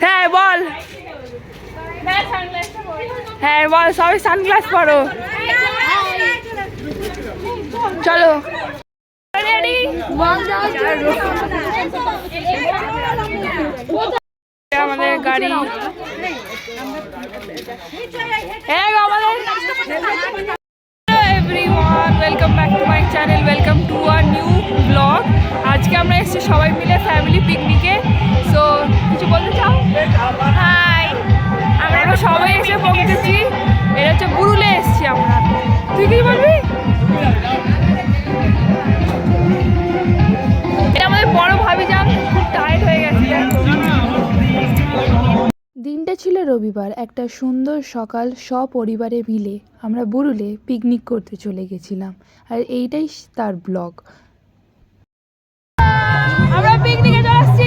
হ্যাঁ বল, হ্যাঁ বল, সবাই সানগ্লাস পরো। চলো আমাদের গাড়ি, everyone welcome back to my channel, welcome to a new blog. আজকে আমরা এসেছি সবাই মিলে ফ্যামিলি পিকনিকে। সো কিছু বলতে চাও? হাই, আমরা সবাই এসে পৌঁছেছি। এটা হচ্ছে বুরুলে এসেছি আমরা। তুই কি বলবি? এটা আমাদের বড় ভাবি যান, খুব টায়ার্ড হয়ে গেছে। দিনটা ছিল রবিবার। একটা সুন্দর সকাল, সপরিবারে মিলে আমরা বুরুলে পিকনিক করতে চলে গেছিলাম, আর এইটাই তার ব্লগ। আমরা পিকনিকে চলে আসছি।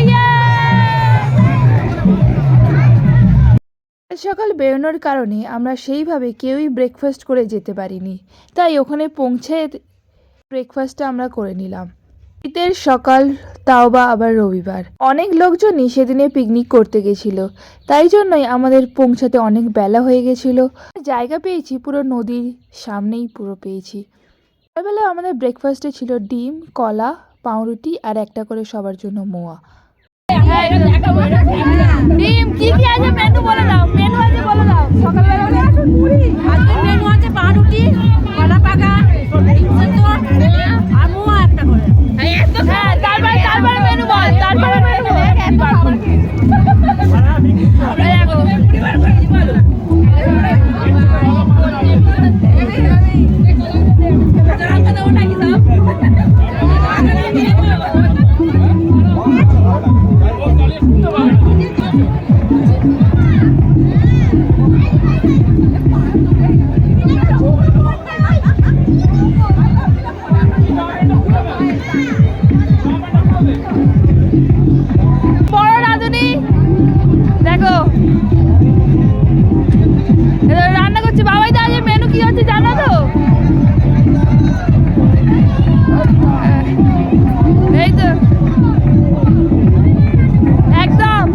সকাল বেরোনোর কারণে আমরা সেইভাবে কেউই ব্রেকফাস্ট করে যেতে পারিনি, তাই ওখানে পৌঁছে ব্রেকফাস্টটা আমরা করে নিলাম। শীতের সকাল, তাও বা আবার রবিবার। অনেক লোকজনই সেদিনে পিকনিক করতে গেছিল, তাই জন্যই আমাদের পৌঁছাতে অনেক বেলা হয়ে গেছিল। জায়গা পেয়েছি পুরো নদীর সামনেই, পুরো পেয়েছি। সকালবেলা আমাদের ব্রেকফাস্টে ছিল ডিম, কলা, পাউরুটি আর একটা করে সবার জন্য মোয়া। ডিম কি কি আছে মেনু বলে দাও, মেনু আছে বলে দাও। সকালবেলা আজকে মেনু আছে পাউরুটি, কলা পাকা, আর মোয়া একটা করে। হ্যাঁ, তারপরে মেনু বল, তারপরে মেনু বল। বড় রাঁধুনি দেখো রান্না করছে। বাবাই দা, আজ মেনু কি হচ্ছে জানো তো? এই তো একদম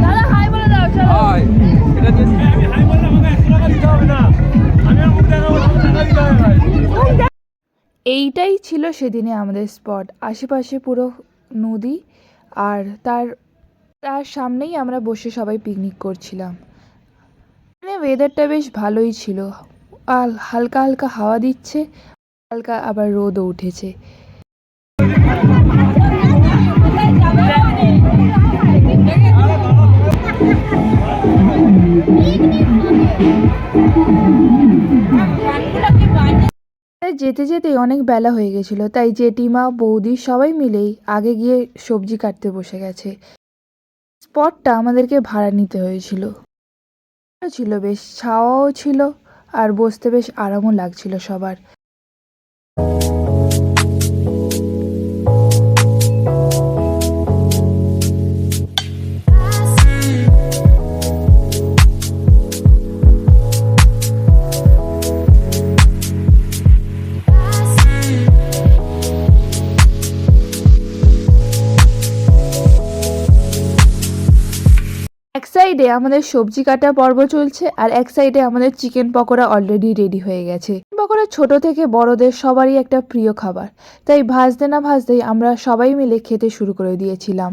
দাদা হাই বলে দাও। চলো এইটাই ছিল সেদিনে আমাদের স্পট। আশেপাশে পুরো নদী, আর তার সামনেই আমরা বসে সবাই পিকনিক করছিলাম। মানে ওয়েদারটা বেশ ভালোই ছিল, আর হালকা হালকা হাওয়া দিচ্ছে, হালকা আবার রোদও উঠেছে। যেতে যেতে অনেক বেলা হয়ে গেছিল, তাই জেঠিমা, বৌদি সবাই মিলেই আগে গিয়ে সবজি কাটতে বসে গেছে। স্পটটা আমাদেরকে ভাড়া নিতে হয়েছিল। ছিল বেশ, ছাওয়াও ছিল, আর বসতে বেশ আরামও লাগছিল সবার। এক সাইডে আমাদের সবজি কাটা পর্ব চলছে, আর এক সাইডে আমাদের চিকেন পকোড়া অলরেডি রেডি হয়ে গেছে। পকোড়া ছোট থেকে বড়দের সবারই একটা প্রিয় খাবার, তাই ভাজতে না ভাজতেই আমরা সবাই মিলে খেতে শুরু করে দিয়েছিলাম।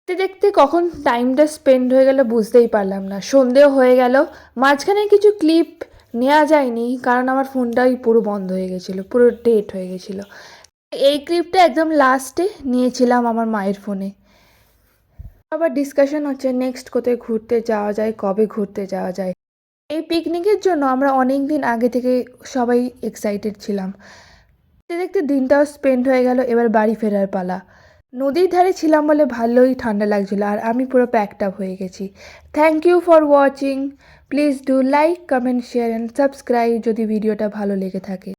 দেখতে দেখতে কখন টাইমটা স্পেন্ড হয়ে গেল বুঝতেই পারলাম না। সন্ধেও হয়ে গেল। মাঝখানে কিছু ক্লিপ নেওয়া যায়নি কারণ আমার ফোনটাই পুরো বন্ধ হয়ে গেছিলো, পুরো ডেট হয়ে গেছিলো। এই ক্লিপটা একদম লাস্টে নিয়েছিলাম আমার মায়ের ফোনে। আবার ডিসকাশন হচ্ছে নেক্সট কোথায় ঘুরতে যাওয়া যায়, কবে ঘুরতে যাওয়া যায়। এই পিকনিকের জন্য আমরা অনেক দিন আগে থেকে সবাই এক্সাইটেড ছিলাম। দেখতে দেখতে দিনটাও স্পেন্ড হয়ে গেল। এবার বাড়ি ফেরার পালা। নদীর ধারে ছিলাম বলে ভালোই ঠান্ডা লাগছিল, আর আমি পুরো প্যাকড আপ হয়ে গেছি। Thank you for watching. Please do like, comment, share and subscribe যদি ভিডিওটা ভালো লেগে থাকে।